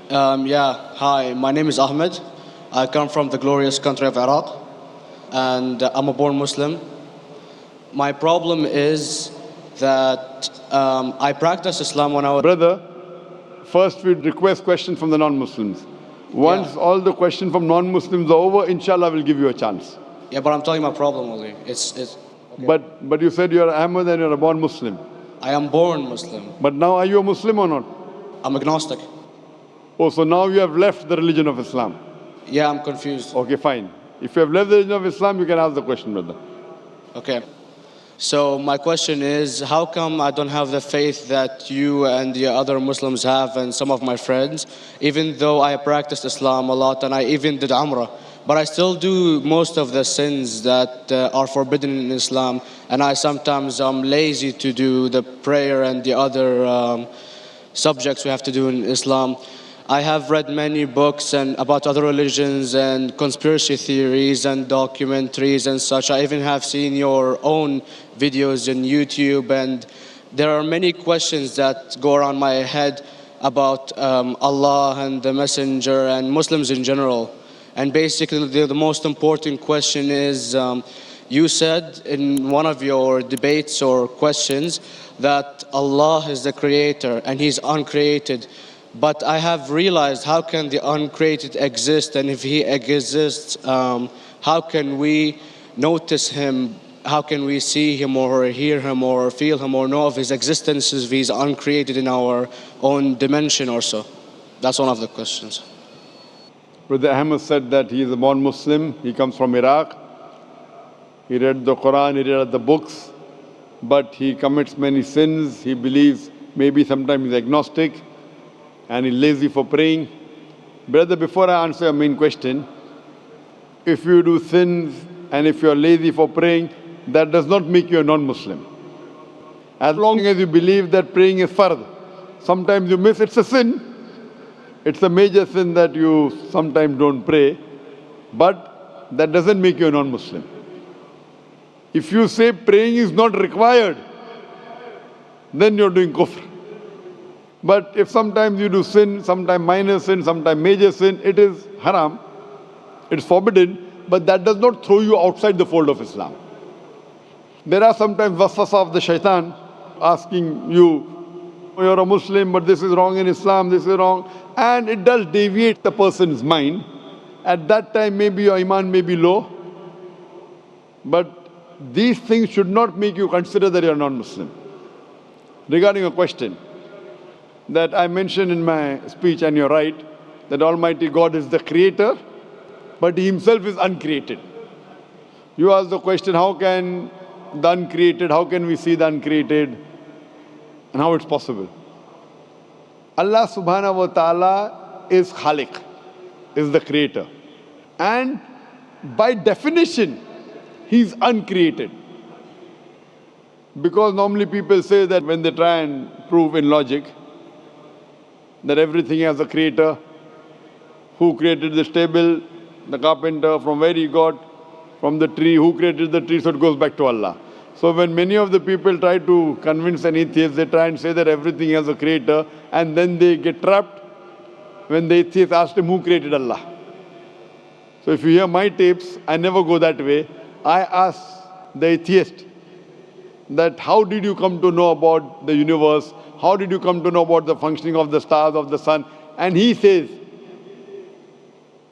Yeah, hi, my name is Ahmed. I come from the glorious country of Iraq, and I'm a born Muslim. My problem is that I practiced Islam when I was. Brother, first we request questions from the non-Muslims. Once Yeah, all the questions from non-Muslims are over, inshallah, we'll give you a chance. yeah, but I'm telling you my problem only. It's okay. But you said you're Ahmed and you're a born Muslim. I am born Muslim. But now are you a Muslim or not? I'm agnostic. Oh, so now you have left the religion of Islam. Yeah, I'm confused. Okay, fine. If you have left the religion of Islam, you can ask the question, brother. Okay. So my question is, how come I don't have the faith that you and the other Muslims have and some of my friends, even though I practiced Islam a lot and I even did Umrah, but I still do most of the sins that are forbidden in Islam, and I sometimes am lazy to do the prayer and the other subjects we have to do in Islam. I have read many books and about other religions and conspiracy theories and documentaries and such. I even have seen your own videos on YouTube, and there are many questions that go around my head about Allah and the Messenger and Muslims in general. And basically, the most important question is, you said in one of your debates or questions that Allah is the creator and He's uncreated. But I have realized, how can the uncreated exist? And if He exists, how can we notice Him? How can we see Him or hear Him or feel Him or know of His existence if He's uncreated in our own dimension or so? That's one of the questions. Brother Ahmed said that he is a born Muslim. He comes from Iraq. He read the Quran, he read the books, but he commits many sins. He believes maybe sometimes he's agnostic and he's lazy for praying. Brother, before I answer your main question, if you do sins and if you're lazy for praying, that does not make you a non-Muslim. As long as you believe that praying is fard, sometimes you miss, it's a sin. It's a major sin that you sometimes don't pray, but that doesn't make you a non-Muslim. If you say praying is not required, then you're doing kufr. But if sometimes you do sin, sometimes minor sin, sometimes major sin, it is haram, it's forbidden, but that does not throw you outside the fold of Islam. There are sometimes waswasa of the shaitan asking you, you're a Muslim, but this is wrong in Islam, this is wrong. And it does deviate the person's mind. At that time, maybe your iman may be low. But these things should not make you consider that you're non-Muslim. Regarding a question that I mentioned in my speech, and you're right, that Almighty God is the creator, but He Himself is uncreated. You ask the question, how can the uncreated, how can we see the uncreated, and how it's possible? Allah subhanahu wa ta'ala is Khaliq, is the creator. And by definition, He's uncreated. Because normally people say that when they try and prove in logic that everything has a creator, who created this table, the carpenter, from where he got, from the tree, who created the tree, so it goes back to Allah. So when many of the people try to convince an atheist, they try and say that everything has a creator, and then they get trapped when the atheist asks him who created Allah. So if you hear my tapes, I never go that way. I ask the atheist that how did you come to know about the universe? How did you come to know about the functioning of the stars, of the sun? And he says,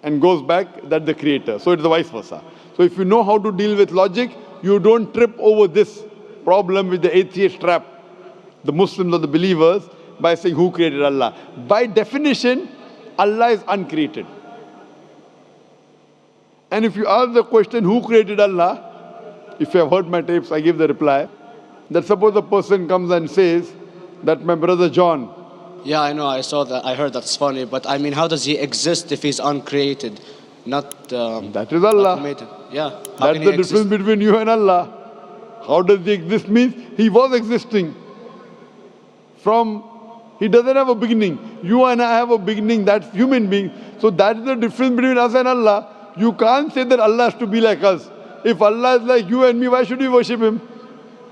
and goes back, that the creator. So it's the vice versa. So if you know how to deal with logic, you don't trip over this problem with the atheist trap, the Muslims or the believers, by saying who created Allah. By definition, Allah is uncreated. And if you ask the question, who created Allah? If you have heard my tapes, I give the reply. That suppose a person comes and says that my brother John. Yeah, I know, I saw that, I heard that's funny, but I mean, how does He exist if He's uncreated? Not that is Allah. created. Yeah. That's the difference between you and Allah. How does He exist means He was existing. He doesn't have a beginning. You and I have a beginning, that's human being. So that is the difference between us and Allah. You can't say that Allah has to be like us. If Allah is like you and me, why should we worship Him?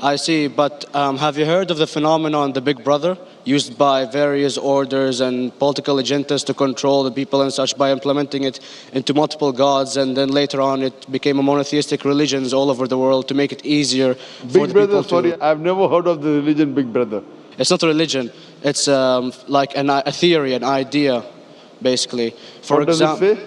I see, but have you heard of the phenomenon, the Big Brother, used by various orders and political agendas to control the people and such by implementing it into multiple gods, and then later on it became a monotheistic religions all over the world to make it easier for Big the Brother, people to... sorry, I've never heard of the religion Big Brother. It's not a religion, it's like a theory, an idea, basically. For What does it say?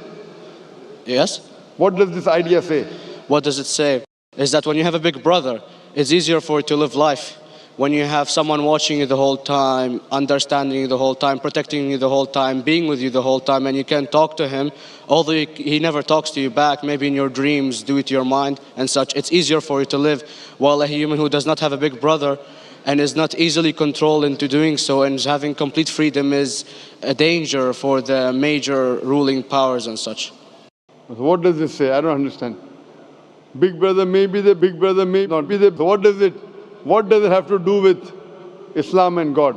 Yes? What does this idea say? What does it say? Is that when you have a big brother, it's easier for you to live life. When you have someone watching you the whole time, understanding you the whole time, protecting you the whole time, being with you the whole time, and you can talk to him, although he never talks to you back, maybe in your dreams, due to your mind and such, it's easier for you to live. While a human who does not have a big brother and is not easily controlled into doing so and is having complete freedom is a danger for the major ruling powers and such. What does this say? I don't understand. Big Brother may be the Big Brother may not be the... What does it have to do with Islam and God?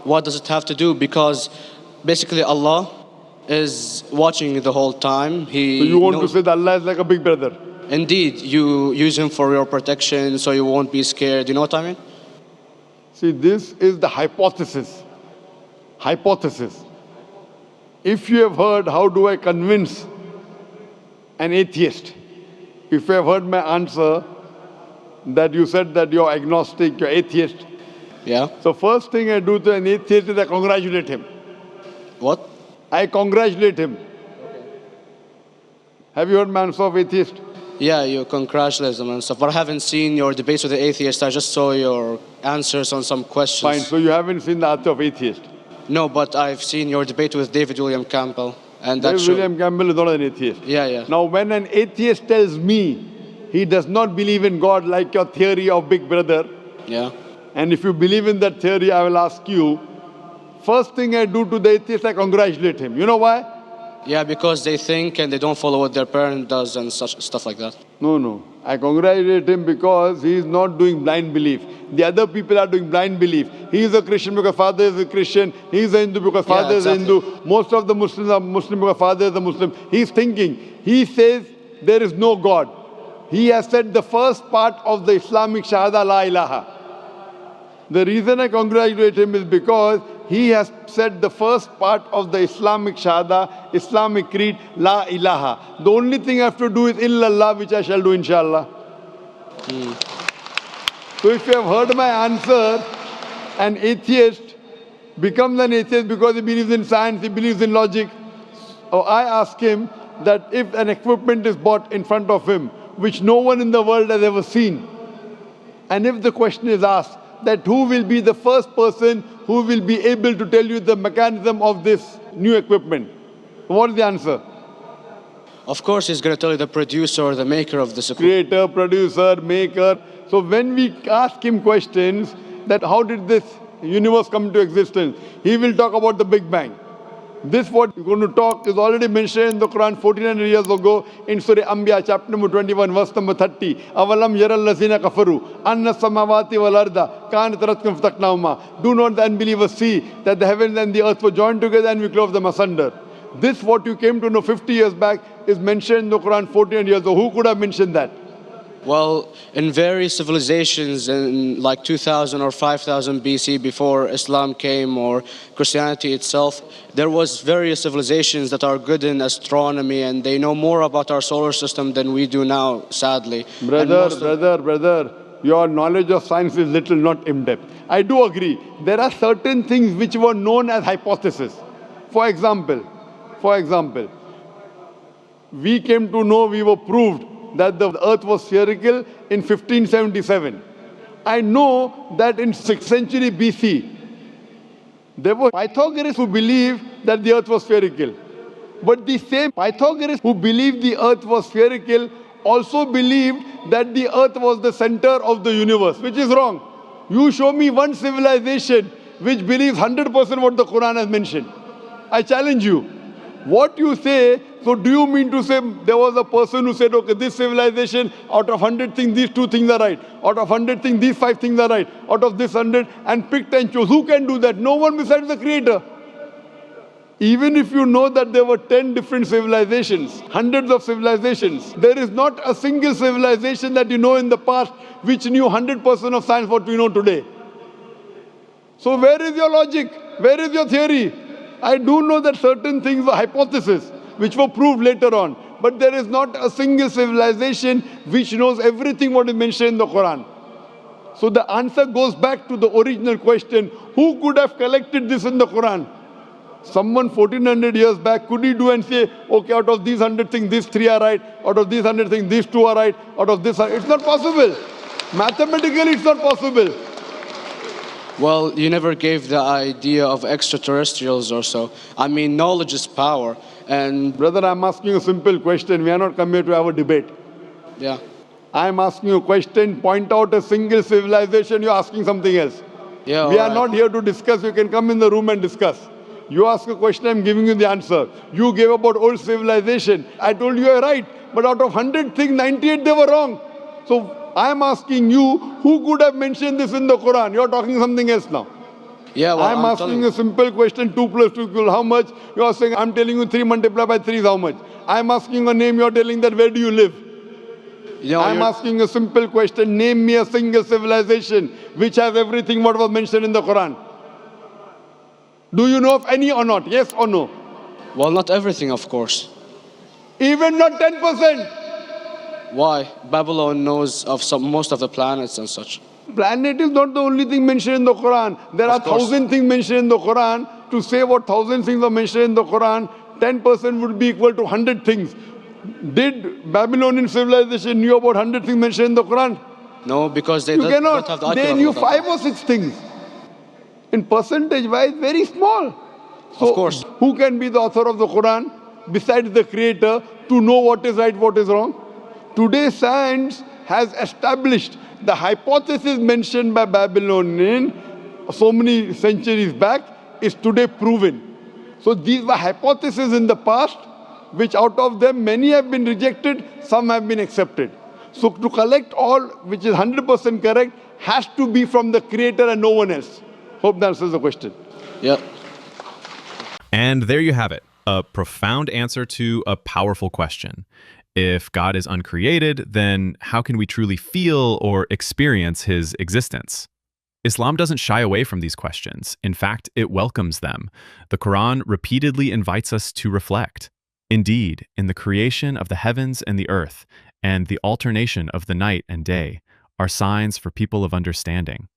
What does it have to do? Because basically Allah is watching you the whole time. So you want to say that Allah is like a Big Brother? Indeed, you use him for your protection so you won't be scared. You know what I mean? See, this is the hypothesis. Hypothesis. If you have heard, how do I convince an atheist? If you have heard my answer, that you said that you're agnostic, you're atheist. Yeah. So first thing I do to an atheist is I congratulate him. What? I congratulate him. Have you heard my answer of atheist? Yeah, you congratulate them and stuff. But I haven't seen your debates with the atheist. I just saw your answers on some questions. Fine, so you haven't seen the answer of atheist? No, but I've seen your debate with David William Campbell. And that's William Campbell is not an atheist. Yeah, yeah. Now, when an atheist tells me he does not believe in God like your theory of Big Brother, yeah, and if you believe in that theory, I will ask you, first thing I do to the atheist, I congratulate him. You know why? Yeah, because they think and they don't follow what their parent does and such stuff like that. No. I congratulate him because he is not doing blind belief. The other people are doing blind belief. He is a Christian because father is a Christian. He is a Hindu because father is a Hindu. Most of the Muslims are Muslim because father is a Muslim. He is thinking. He says there is no God. He has said the first part of the Islamic Shahada, La ilaha. The reason I congratulate him is because he has said the first part of the Islamic Shahada, Islamic Creed, La ilaha. The only thing I have to do is illallah, which I shall do inshallah. So if you have heard my answer, an atheist becomes an atheist because he believes in science, he believes in logic. Or I ask him that if an equipment is bought in front of him, which no one in the world has ever seen, and if the question is asked, that who will be the first person who will be able to tell you the mechanism of this new equipment? What is the answer? Of course, he's going to tell you the producer or the maker of this equipment. Creator, producer, maker. So when we ask him questions that how did this universe come into existence, he will talk about the Big Bang. This what we're going to talk is already mentioned in the Quran 1400 years ago in Surah Anbiya chapter number 21 verse number 30. Avalam yaral lazina kafaru anna samawati wal arda kanat ratkum fataknahuma. Do not the unbelievers see that the heavens and the earth were joined together and we clove them asunder. This what you came to know 50 years back is mentioned in the Quran 1400 years ago. Who could have mentioned that? Well, in various civilizations in like 2000 or 5000 BC before Islam came or Christianity itself, there was various civilizations that are good in astronomy and they know more about our solar system than we do now, sadly. Brother, your knowledge of science is little, not in-depth. I do agree. There are certain things which were known as hypotheses. For example, we came to know, we were proved that the earth was spherical in 1577. I know that in 6th century BC, there were Pythagoreans who believed that the earth was spherical. But the same Pythagoreans who believed the earth was spherical also believed that the earth was the center of the universe, which is wrong. You show me one civilization which believes 100% what the Quran has mentioned. I challenge you. What you say, so do you mean to say there was a person who said, okay, this civilization, out of 100 things, these 2 things are right. Out of 100 things, these 5 things are right. Out of this 100, and picked and chose. Who can do that? No one besides the Creator. Even if you know that there were 10 different civilizations, hundreds of civilizations, there is not a single civilization that you know in the past which knew 100% of science what we know today. So where is your logic? Where is your theory? I do know that certain things were hypotheses, which were proved later on. But there is not a single civilization which knows everything what is mentioned in the Quran. So the answer goes back to the original question, who could have collected this in the Quran? Someone 1400 years back, could he do and say, okay, out of these 100 things, these 3 are right, out of these 100 things, these 2 are right, out of this, it's not possible. Mathematically, it's not possible. Well, you never gave the idea of extraterrestrials or so. I mean, knowledge is power, and... Brother, I'm asking a simple question. We are not come here to have a debate. Yeah. I'm asking you a question. Point out a single civilization. You're asking something else. Yeah. We are not here to discuss. You can come in the room and discuss. You ask a question, I'm giving you the answer. You gave about old civilization. I told you you're right. But out of 100 things, 98 they were wrong. So I'm asking you, who could have mentioned this in the Quran? You're talking something else now. Yeah, well, I'm asking a simple question, 2 plus 2 equals how much? You're saying, I'm telling you 3 multiplied by 3 is how much? I'm asking a name, you're telling that where do you live? I'm asking a simple question, name me a single civilization which has everything what was mentioned in the Quran. Do you know of any or not? Yes or no? Well, not everything, of course. Even not 10%. Why? Babylon knows of most of the planets and such. Planet is not the only thing mentioned in the Quran. There are 1,000 things mentioned in the Quran. To say what 1,000 things are mentioned in the Quran, 10% would be equal to 100 things. Did Babylonian civilization knew about 100 things mentioned in the Quran? No, because they don't have the They knew 5 or 6 things. In percentage wise, very small. So, of course. Who can be the author of the Quran besides the creator to know what is right, what is wrong? Today, science has established the hypothesis mentioned by Babylonian so many centuries back is today proven. So these were hypotheses in the past, which out of them many have been rejected, some have been accepted. So to collect all which is 100% correct has to be from the creator and no one else. Hope that answers the question. Yeah. And there you have it, a profound answer to a powerful question. If God is uncreated, then how can we truly feel or experience his existence? Islam doesn't shy away from these questions. In fact, it welcomes them. The Quran repeatedly invites us to reflect. Indeed, in the creation of the heavens and the earth, and the alternation of the night and day, are signs for people of understanding.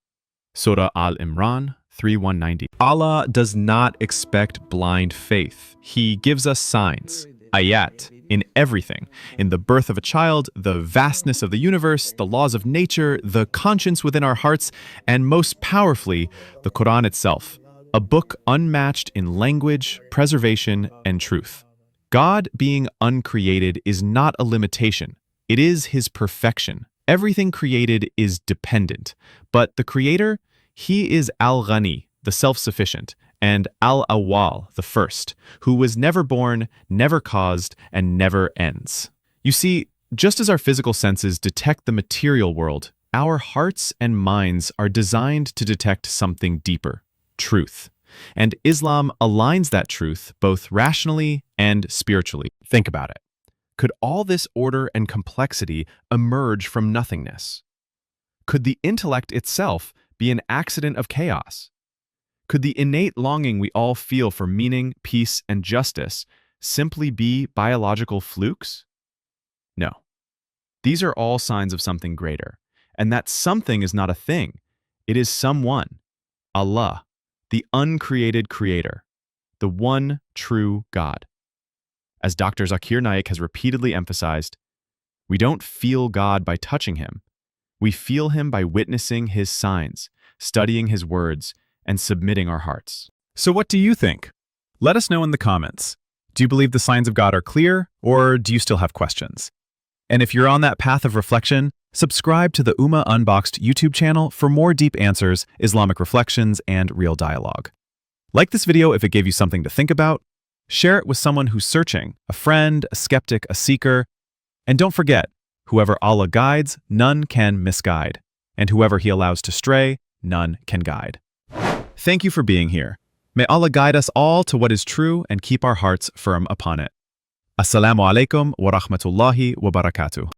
Surah Al-Imran 3:190. Allah does not expect blind faith. He gives us signs, ayat, in everything, in the birth of a child, the vastness of the universe, the laws of nature, the conscience within our hearts, and most powerfully, the Quran itself, a book unmatched in language, preservation, and truth. God being uncreated is not a limitation. It is his perfection. Everything created is dependent, but the Creator, he is Al-Ghani, the self-sufficient, and Al-Awwal, the first, who was never born, never caused, and never ends. You see, just as our physical senses detect the material world, our hearts and minds are designed to detect something deeper, truth. And Islam aligns that truth both rationally and spiritually. Think about it. Could all this order and complexity emerge from nothingness? Could the intellect itself be an accident of chaos? Could the innate longing we all feel for meaning, peace, and justice simply be biological flukes? No. These are all signs of something greater, and that something is not a thing. It is someone, Allah, the uncreated creator, the one true God. As Dr. Zakir Naik has repeatedly emphasized, we don't feel God by touching him. We feel him by witnessing his signs, studying his words, and submitting our hearts. So what do you think? Let us know in the comments. Do you believe the signs of God are clear, or do you still have questions? And if you're on that path of reflection, subscribe to the Ummah Unboxed YouTube channel for more deep answers, Islamic reflections, and real dialogue. Like this video if it gave you something to think about. Share it with someone who's searching, a friend, a skeptic, a seeker. And don't forget, whoever Allah guides, none can misguide. And whoever he allows to stray, none can guide. Thank you for being here. May Allah guide us all to what is true and keep our hearts firm upon it. Assalamu alaikum wa rahmatullahi wa barakatuh.